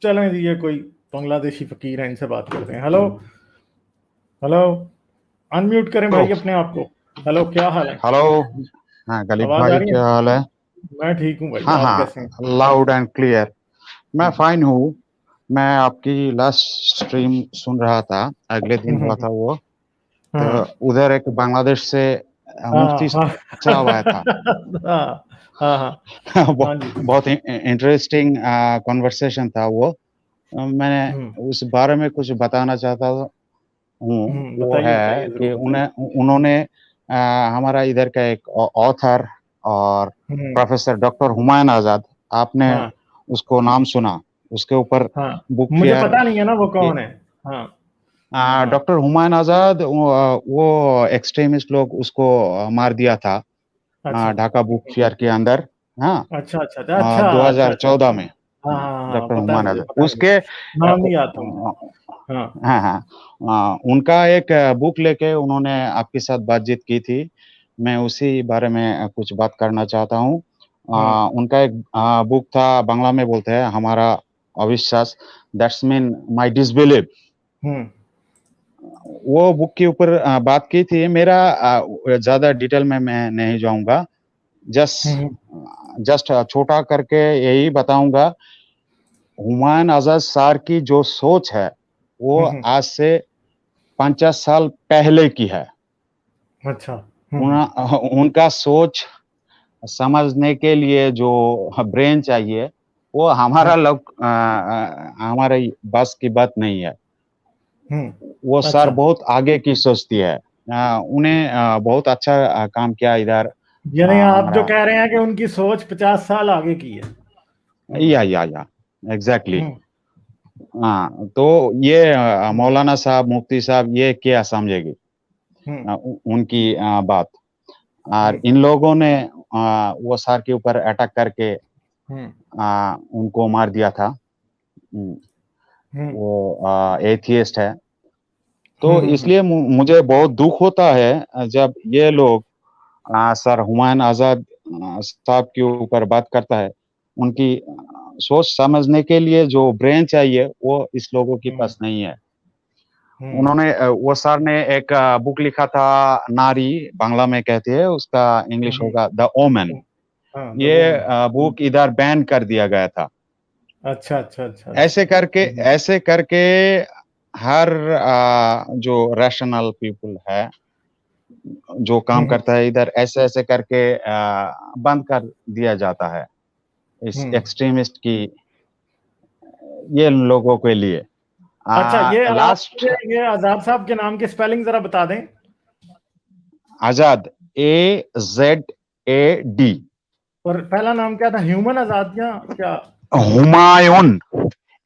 चलें जी, ये कोई बांग्लादेशी फकीर है, इनसे बात करते हैं। हेलो हेलो, अनम्यूट करें हेलो भाई अपने आप को। हेलो, क्या हाल है? हेलो। हाँ गलीब आवाज आ भाई, रही है? क्या हाल है? मैं ठीक हूँ भाई, हाँ आप कैसे हैं? हाँ, लाउड एंड क्लियर। मैं हम्म, फाइन हूँ। मैं आपकी लास्ट स्ट्रीम सुन रहा था, अगले दिन हुआ हम्म, था वो। तो हाँ उधर एक बांग्लादेश से मुफ्ती हाँ हाँ साहब आया था। हाँ हाँ हाँ हाँ जी। बहुत इंटरेस्टिंग कॉन्वर्सेशन था वो। मैंने हम्म उस बारे में कुछ बताना चाहता हूँ। वो बताइए है बताइए, कि जरूर बताइए। उन्हें उन्होंने हमारा इधर का एक ऑथर और हम्म, प्रोफेसर डॉक्टर हुमायूं आजाद, आपने हाँ उसको नाम सुना? उसके ऊपर हाँ, बुक मुझे फेयर पता नहीं है ना वो के कौन है। हाँ हाँ, डॉक्टर हुमायूं आजाद, वो एक्सट्रीमिस्ट लोग उसको मार दिया था अच्छा ढाका बुक फेयर के अंदर। हाँ, अच्छा अच्छा अच्छा अच्छा अच्छा अच्छा। 2014 में। हाँ हाँ हाँ, डॉक्टर पता है हुमायूं मुझे, आजाद पता है मुझे। उसके नाम नहीं याद था मुझे। हाँ हाँ हाँ, उनका एक बुक लेके उन्होंने आपके साथ बातचीत की थी। मैं उसी बारे में कुछ बात करना चाहता हूँ। हाँ उनका एक बुक था, बांग्ला में बोलते हैं हमारा अविश्वास, दैट्स मीन माय डिसबिलीफ। हम्म वो बुक के ऊपर बात की थी। मेरा ज्यादा डिटेल में मैं नहीं जाऊंगा। जस्ट हम्म जस्ट छोटा करके यही बताऊंगा। हुमायूं आजाद सर की जो सोच है वो हम्म, आज से 50 साल पहले की है। अच्छा। उनका सोच समझने के लिए जो ब्रेन चाहिए, वो हमारा हम्म लोग हमारे बस की बात नहीं है। वो सर अच्छा, बहुत आगे की सोचती है। उन्हें बहुत अच्छा काम किया इधर यानी आप जो हमारा। कह रहे हैं कि उनकी सोच 50 साल आगे की है। हम्म या एग्जैक्टली। हम्म हाँ, तो ये हम्म मौलाना साहब, मुफ्ती साहब ये क्या समझेगी हम्म उनकी बात। और हम्म इन लोगों ने वो सर के ऊपर अटैक करके हम्म उनको मार दिया था। हम्म, हम्म वो एथियस्ट है। तो हम्म इसलिए मुझे बहुत दुख होता है जब ये लोग सर हुमायूं आजाद साहब के ऊपर बात करता है। उनकी सोच समझने के लिए जो ब्रेन चाहिए वो इस लोगों के हम्म पास नहीं है। हम्म, उन्होंने वो सर ने एक बुक लिखा था, नारी बांग्ला में कहते हैं, उसका इंग्लिश हम्म, होगा द ओमेन। हाँ, द ये वुमन। बुक इधर बैन कर दिया गया था। अच्छा अच्छा अच्छा अच्छा। ऐसे करके हर जो रैशनल पीपल है, जो काम हम्म करता है इधर, ऐसे ऐसे करके बंद कर दिया जाता है इस हम्म एक्सट्रीमिस्ट की, ये लोगों के लिए। अच्छा, ये आप लास्ट मुझे ये आजाद साहब के नाम की स्पेलिंग जरा बता दें। आजाद, AZAD। और पहला नाम क्या था, ह्यूमन आजाद या क्या? हुमायूं, हुमायूं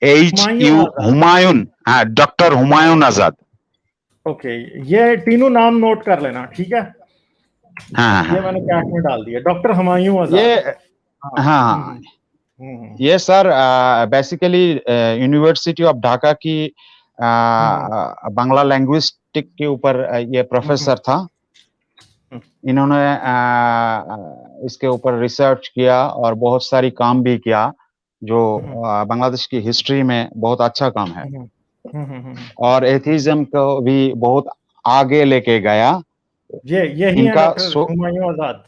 HU आजाद। हुमायूं। हाँ, डॉक्टर हुमायूं आजाद। ओके, ये तीनों नाम नोट कर लेना, ठीक है? हाँ ये हाँ, मैंने चैट में डाल दिया, डॉक्टर हुमायूं आजाद। ये हाँ हाँ हम्म ये sir basically university of Dhaka की हम्म बांग्ला लैंग्विस्टिक के ऊपर ये हम्म प्रोफेसर था। हम्म इन्होंने इसके ऊपर रिसर्च किया और बहुत सारी काम भी किया, जो हम्म बांग्लादेश की हिस्ट्री में बहुत अच्छा काम है। हम्म हम्म। और एथिज्म को भी बहुत आगे लेके गया। ये यही है इनका doctor Humayun Azad.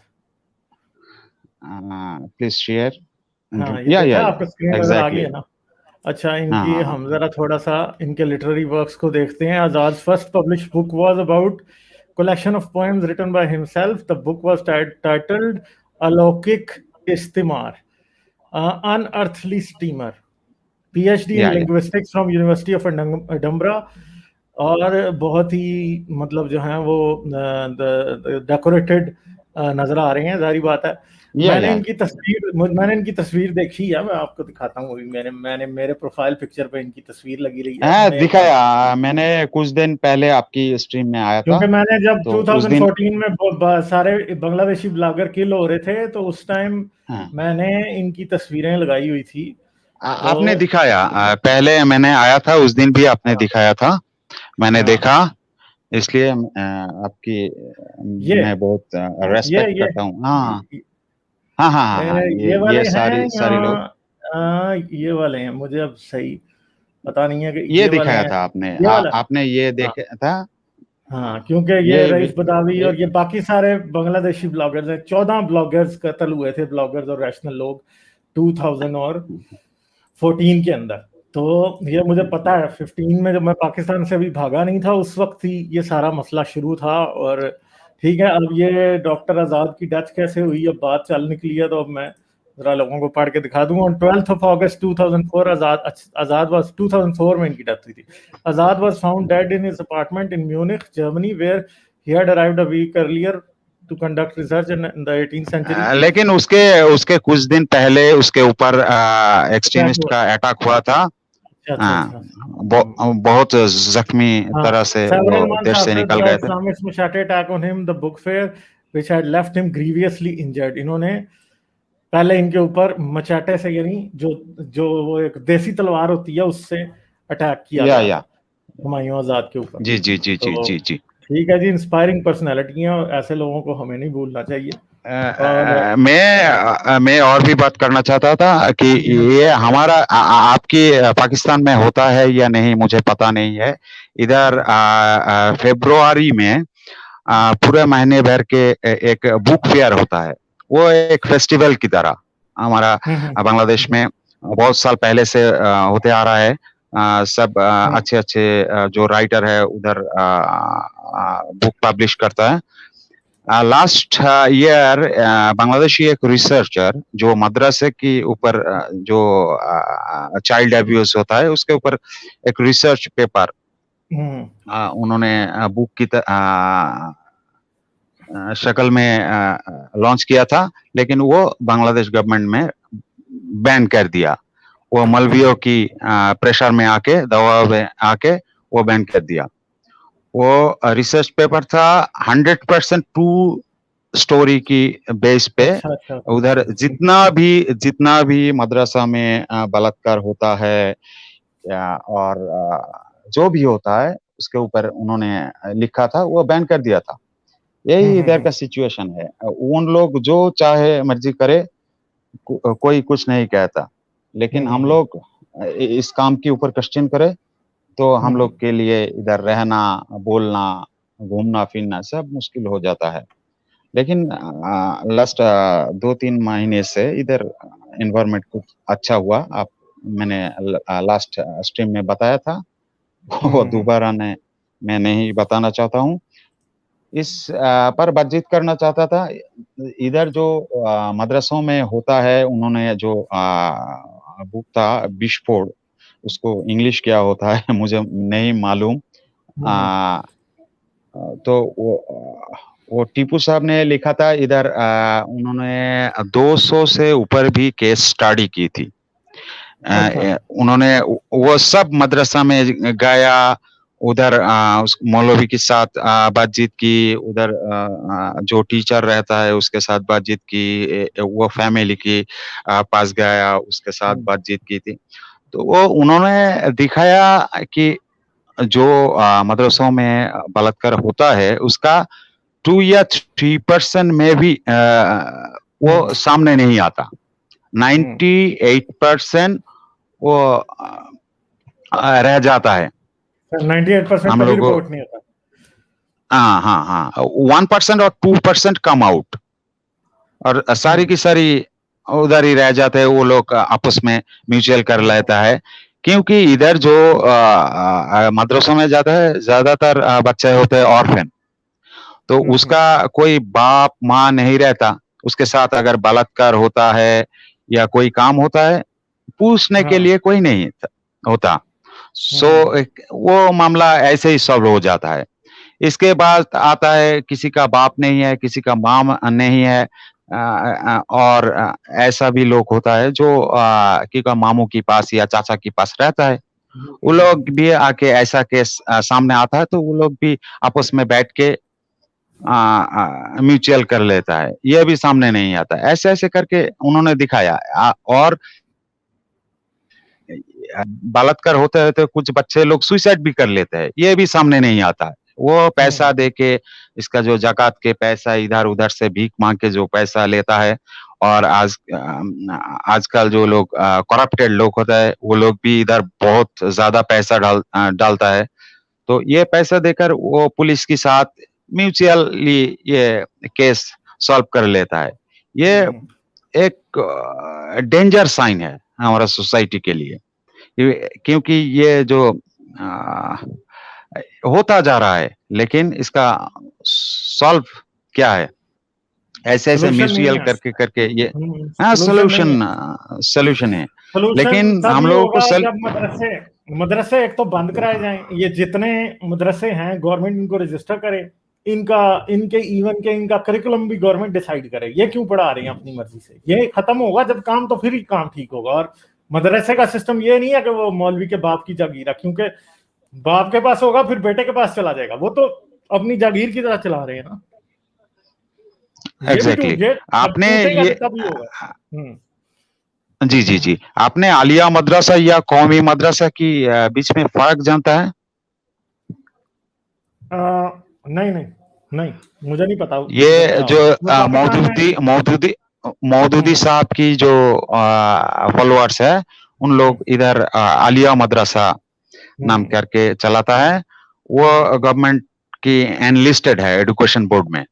Please share. हाँ, ये या देखा, या आपको स्क्रीन नजर आ गई एग्जैक्टली। है ना? अच्छा, हाँ इनकी हाँ हम हाँ जरा थोड़ा सा इनके लिटरेरी वर्क्स को देखते हैं। Azad first publish book was about collection of poems written by himself. The book was titled अलौकिक इस्तिमार, unearthly steamer, PhD in या linguistics from University of Edinburgh। और बहुत ही मतलब जो है वो डेकोरेटेड नजर आ रहे हैं, जारी बात है। या मैंने इनकी तस्वीर देखी है, मैं आपको दिखाता हूँ अभी। मैंने मेरे प्रोफाइल पिक्चर पे इनकी तस्वीर लगी रही है, हाँ, मेल का। दिखाया मैंने कुछ दिन पहले आपकी स्ट्रीम में आया था। क्योंकि मैंने जब तो उस दिन 2014 में सारे बांग्लादेशी ब्लॉगर किल हो रहे थे, तो उस टाइम हाँ, मैंने इनकी तस्वीरें लगाई हुई थी। तो आपने दिखाया, पहले मैंने आया था उस दिन भी आपने हाँ दिखाया था, मैंने हाँ, देखा। इसलिए आपकी ये मैं बहुत ये रेस्पेक्ट ये करता हूँ। हाँ ये, हाँ हाँ हाँ हाँ, ये वाले ये हैं सारी या सारी लोग। ये वाले हैं, मुझे अब सही पता नहीं है कि ये ये वाले दिखाया हैं, था आपने, ये वाला। आपने ये हाँ देखा था? हाँ, क्योंकि ये ये रईस बदावी ये और ये बाकी सारे बांग्लादेशी ब्लॉगर्स हैं, 14 ब्लॉगर्स कत्ल हुए थे, ब्लॉगर्स और रैशनल लोग 2014 के अंदर। तो ये मुझे पता है, 15 में जब मैं पाकिस्तान से अभी भागा नहीं था, उस वक्त ही ये सारा मसला शुरू था। और ठीक है, अब ये डॉक्टर आज़ाद की डेथ कैसे हुई, अब बात चल निकली है, तो अब मैं जरा लोगों को पढ़ के दिखा दूंगा। On 12th of August 2004, Azad was 2004 में इनकी डेथ हुई थी। Azad was found dead in his apartment in Munich, Germany, where he had arrived a week earlier to conduct research in the 18th century. लेकिन उसके उसके कुछ दिन पहले उसके ऊपर एक्सट्रीमिस्ट का अटैक हुआ था। अच्छा अच्छा। बहुत जख्मी तरह से वो Several months देश से after निकल the गए थे। Islamist machete attack on him, the book fair which had left him grievously injured, इन्होंने पहले इनके ऊपर मचाटे से, यानी जो जो वो एक देसी तलवार होती है, उससे अटैक किया गया था हुमायूं आजाद के ऊपर। जी जी जी जी तो जी जी। ठीक है जी, इंस्पायरिंग पर्सनैलिटी हैं, और ऐसे लोगों को हमें नहीं भूलना चाहिए। और मैं और भी बात करना चाहता था कि ये हमारा आपकी पाकिस्तान में होता है या नहीं मुझे पता नहीं है। इधर फरवरी में पूरे महीने भर के एक बुक फेयर होता है, वो एक फेस्टिवल की तरह हमारा बांग्लादेश में बहुत साल पहले से होते आ रहा है। सब अच्छे अच्छे जो राइटर है उधर बुक पब्लिश करता है। लास्ट ईयर बांग्लादेशी एक रिसर्चर जो मद्रासे के ऊपर जो चाइल्ड अब्यूज होता है उसके ऊपर एक रिसर्च पेपर उन्होंने बुक की शक्ल में लॉन्च किया था, लेकिन वो बांग्लादेश गवर्नमेंट में बैन कर दिया। वो मौलवियों की प्रेशर में आके, दबाव में आके वो बैन कर दिया। वो रिसर्च पेपर था 100% ट्रू स्टोरी की बेस पे। अच्छा। उधर जितना भी मदरसा में बलात्कार होता है या और जो भी होता है उसके ऊपर उन्होंने लिखा था, वो बैन कर दिया था। यही इधर का सिचुएशन है। उन लोग जो चाहे मर्जी करे, कोई कुछ नहीं कहता, लेकिन हम लोग इस काम के ऊपर क्वेश्चन करे तो हम लोग के लिए इधर रहना, बोलना, घूमना फिरना सब मुश्किल हो जाता है। लेकिन लास्ट 2-3 महीने से इधर एनवायरनमेंट कुछ अच्छा हुआ। आप मैंने लास्ट स्ट्रीम में बताया था, वो दोबारा मैं नहीं बताना चाहता हूँ। इस पर बातचीत करना चाहता था। इधर जो मदरसों में होता है, उन्होंने जो बुक था विस्फोट, उसको इंग्लिश क्या होता है मुझे नहीं मालूम। तो वो टीपू साहब ने लिखा था। इधर उन्होंने 200 से ऊपर भी केस स्टडी की थी। उन्होंने वो सब मदरसा में गया, उधर उस मौलवी के साथ बातचीत की, उधर जो टीचर रहता है उसके साथ बातचीत की, वो फैमिली के पास गया, उसके साथ बातचीत की थी। तो वो उन्होंने दिखाया कि जो मदरसों में बलात्कार होता है उसका 2 या 3% में भी वो सामने नहीं आता। 98% वो रह जाता है। 98% हम कभी लोग रिपोर्ट नहीं होता। हाँ 1% और 2% कम आउट, और सारी की सारी उधर ही रह जाते हैं। वो लोग आपस में म्यूचुअल कर लेता है, क्योंकि इधर जो मदरसों में जाता है ज्यादातर बच्चे होते हैं ऑर्फन, तो उसका कोई बाप माँ नहीं रहता। उसके साथ अगर बलात्कार होता है या कोई काम होता है, पूछने के लिए कोई नहीं होता। सो वो मामला ऐसे ही सॉल्व हो जाता है। इसके बाद आता है किसी का बाप नहीं है, किसी का माँ नहीं है, और ऐसा भी लोग होता है जो कि मामू के पास या चाचा के पास रहता है। वो लोग भी आके ऐसा केस सामने आता है तो वो लोग भी आपस में बैठ के म्यूचुअल कर लेता है। ये भी सामने नहीं आता। ऐसे ऐसे करके उन्होंने दिखाया। और बलात्कार होते हैं तो कुछ बच्चे लोग सुसाइड भी कर लेते हैं, ये भी सामने नहीं आता है। वो पैसा देके, इसका जो ज़कात के पैसा इधर उधर से भीख मांग के जो पैसा लेता है और आजकल जो लोग करप्टेड लोग होता है वो लोग भी इधर बहुत ज्यादा पैसा डालता है, तो ये पैसा देकर वो पुलिस के साथ म्यूचुअली ये केस सॉल्व कर लेता है। ये एक डेंजर साइन है हमारा सोसाइटी के लिए, क्योंकि ये जो होता जा रहा है, लेकिन इसका सॉल्व क्या है? ऐसे म्यूचुअल करके करके ये सोल्यूशन है, लेकिन हम लोगों को जब मदरसे एक तो बंद कराए जाएं, ये जितने मदरसे हैं गवर्नमेंट इनको रजिस्टर करे, इनका करिकुलम भी गवर्नमेंट डिसाइड करे। ये क्यों पढ़ा रहे हैं अपनी मर्जी से? ये खत्म होगा जब काम, तो फिर ही काम ठीक होगा। और मदरसे का सिस्टम ये नहीं है कि वो मौलवी के बाप की जागीर है, क्योंकि बाप के पास होगा फिर बेटे के पास चला जाएगा, वो तो अपनी जागीर की तरह चला रहे हैं ना। एग्जैक्टली आपने ये जी आपने आलिया मदरसा या कौमी मदरसा की बीच में फर्क जानता है? नहीं मुझे नहीं पता। ये जो मौदूदी साहब की जो फॉलोअर्स है, उन लोग इधर आलिया मदरसा नाम करके चलाता है। वो गवर्नमेंट की एनलिस्टेड है एजुकेशन बोर्ड में।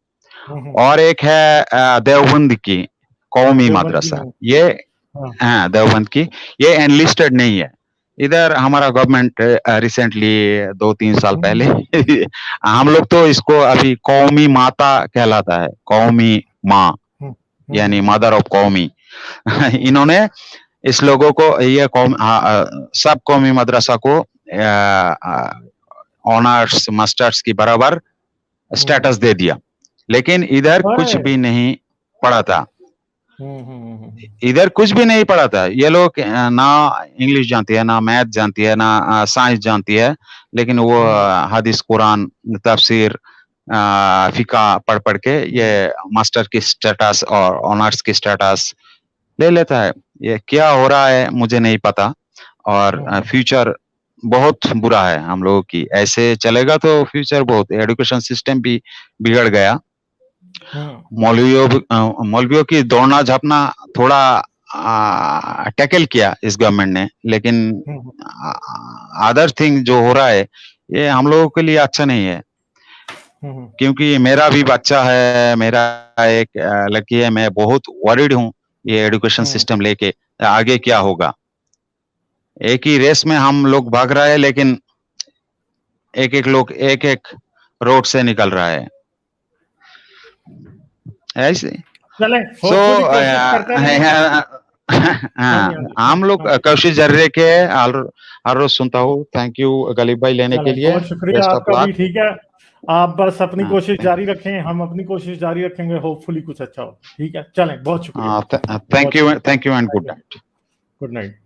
और एक है देवबंद की कौमी मदरसा, ये देवबंद की, ये एनलिस्टेड नहीं है। इधर हमारा गवर्नमेंट रिसेंटली 2-3 साल पहले हम लोग तो इसको अभी कौमी माता कहलाता है, कौमी माँ यानी मदर ऑफ कौमी। इन्होंने इस लोगों को ये सब कौमी मदरसा को ऑनर्स मास्टर्स की बराबर स्टेटस दे दिया, लेकिन इधर कुछ भी नहीं पढ़ा था। इधर कुछ भी नहीं पढ़ा था। ये लोग ना इंग्लिश जानती है, ना मैथ जानती है, ना साइंस जानती है, लेकिन वो हदीस, कुरान, तफसीर, फिका पढ़ के ये मास्टर की स्टेटस और ऑनर्स की स्टेटस ले लेता है। ये क्या हो रहा है मुझे नहीं पता, और फ्यूचर बहुत बुरा है हम लोगों की। ऐसे चलेगा तो फ्यूचर बहुत, एजुकेशन सिस्टम भी बिगड़ गया। मौलवियों की दौड़ना झापना थोड़ा टैकल किया इस गवर्नमेंट ने, लेकिन अदर थिंग जो हो रहा है ये हम लोगों के लिए अच्छा नहीं है। क्योंकि मेरा भी बच्चा है, मेरा एक लड़की है, मैं बहुत वरीड हूँ ये एजुकेशन सिस्टम लेके आगे क्या होगा। एक ही रेस में हम लोग भाग रहे हैं, लेकिन एक लोग एक रोड से निकल रहा है ऐसे। हम लोग कोशिश जारी रखे, हर रोज सुनता हूँ। थैंक यू गलीब भाई लेने के लिए, बहुत शुक्रिया आपका भी। ठीक है, आप बस अपनी कोशिश जारी रखें, हम अपनी कोशिश जारी रखेंगे, होपफुली कुछ अच्छा हो। ठीक है, चलें, बहुत शुक्रिया। Thank you and good night. Good night.